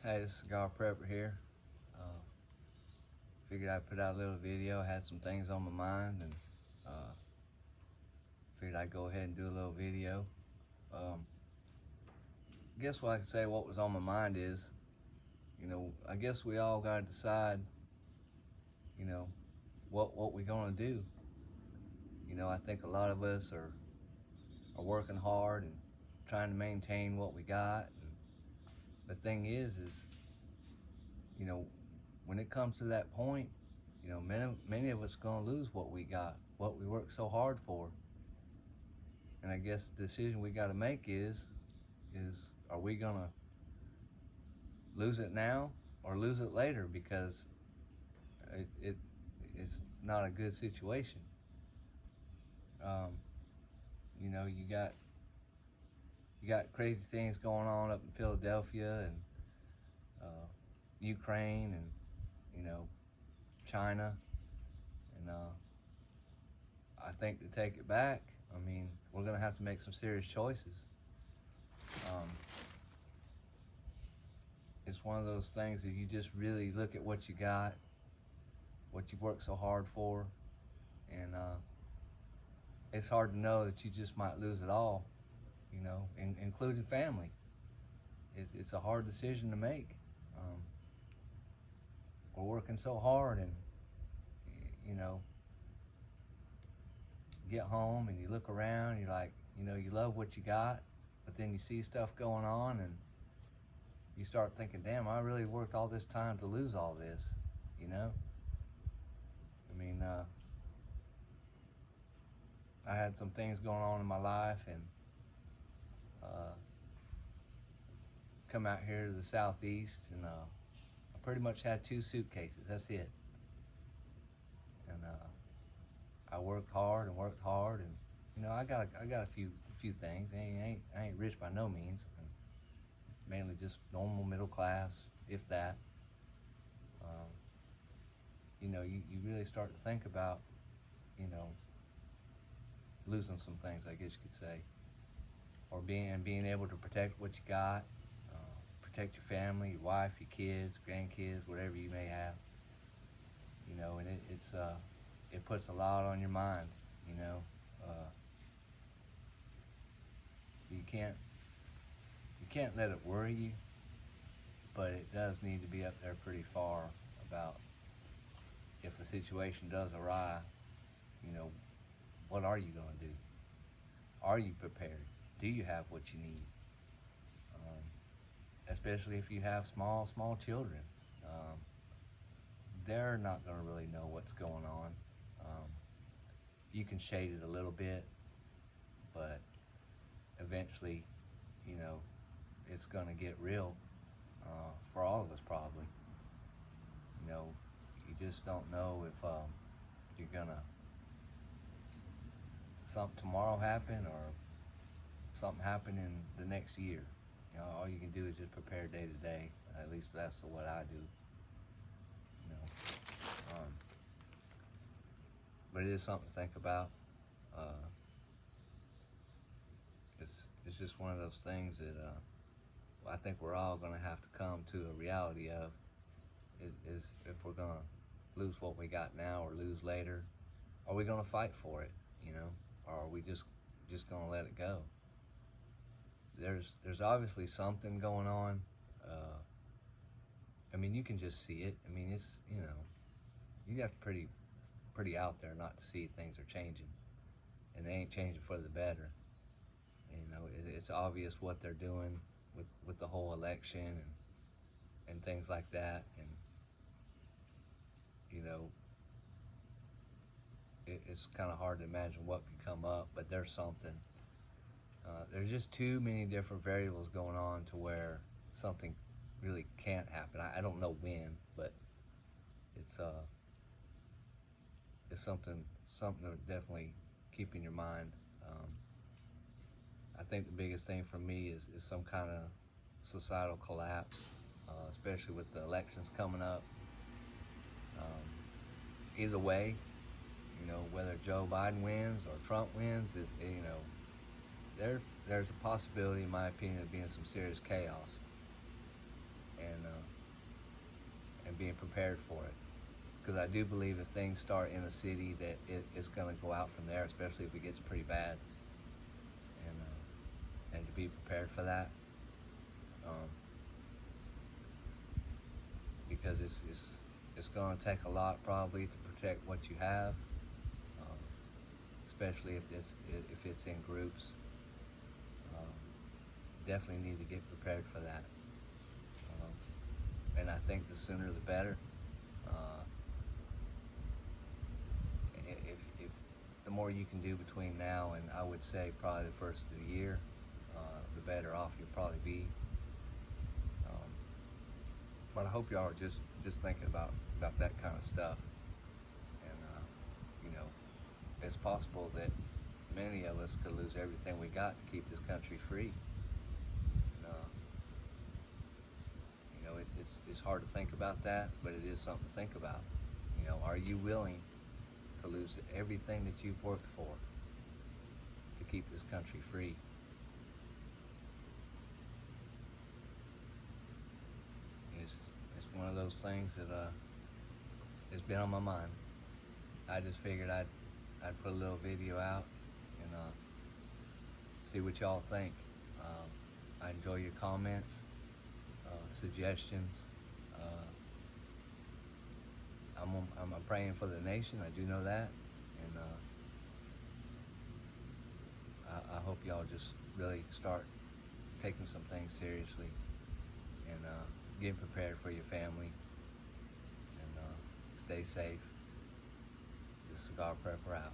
Hey, this is Cigar Prepper here. Figured I'd put out a little video. Had some things on my mind, and figured I'd go ahead and do a little video. Guess what I can say what was on my mind is, I guess we all got to decide, you know, what we're gonna do. I think a lot of us are working hard and trying to maintain what we got. And the thing is, you know, when it comes to that point, many of us are gonna lose what we got, what we worked so hard for. And I guess the decision we got to make is are we gonna lose it now or lose it later? Because it's not a good situation. You got crazy things going on up in Philadelphia and Ukraine and China, and I think to take it back, we're gonna have to make some serious choices. It's one of those things that you just really look at what you got, what you've worked so hard for, and it's hard to know that you just might lose it all, including family. It's a hard decision to make. We're working so hard, and get home and you look around, you're like, you love what you got, but then you see stuff going on and you start thinking, damn, I really worked all this time to lose all this, I had some things going on in my life, and come out here to the Southeast, and I pretty much had 2 suitcases, that's it. And I worked hard, and I got a few things. I ain't rich by no means. Mainly just normal middle class, if that. You really start to think about, losing some things, I guess you could say, or being able to protect what you got, protect your family, your wife, your kids, grandkids, whatever you may have. And it puts a lot on your mind. You can't let it worry you, but it does need to be up there pretty far about if a situation does arise, what are you going to do? Are you prepared? Do you have what you need? Especially if you have small children. They're not going to really know what's going on. You can shade it a little bit, but eventually, it's going to get real for all of us probably. You just don't know if you're gonna something tomorrow happen or something happen in the next year. All you can do is just prepare day to day. At least that's what I do. But it is something to think about. It's just one of those things that I think we're all going to have to come to a reality of is if we're going to lose what we got now or lose later, are we going to fight for it, or are we just going to let it go? There's obviously something going on. You can just see it. It's, you got pretty out there not to see things are changing, and they ain't changing for the better. It's obvious what they're doing with the whole election and things like that, and it's kind of hard to imagine what could come up, but there's something. There's just too many different variables going on to where something really can't happen. I don't know when, but it's something to definitely keep in your mind. I think the biggest thing for me is some kind of societal collapse, especially with the elections coming up. Either way, whether Joe Biden wins or Trump wins, there's a possibility, in my opinion, of being some serious chaos. and being prepared for it. Because I do believe if things start in a city, that it's going to go out from there, especially if it gets pretty bad, and to be prepared for that. Because it's going to take a lot probably to protect what you have, especially if it's in groups. Definitely need to get prepared for that, and I think the sooner the better. If the more you can do between now and I would say probably the first of the year, the better off you'll probably be. But I hope y'all are just thinking about that kind of stuff. And it's possible that many of us could lose everything we got to keep this country free. And, it's hard to think about that, but it is something to think about. Are you willing to lose everything that you've worked for to keep this country free? It's one of those things that has been on my mind. I just figured I'd put a little video out and see what y'all think. I enjoy your comments, suggestions. I'm praying for the nation. I do know that, and I hope y'all just really start taking some things seriously and getting prepared for your family, and stay safe. This is Cigar Prepper out.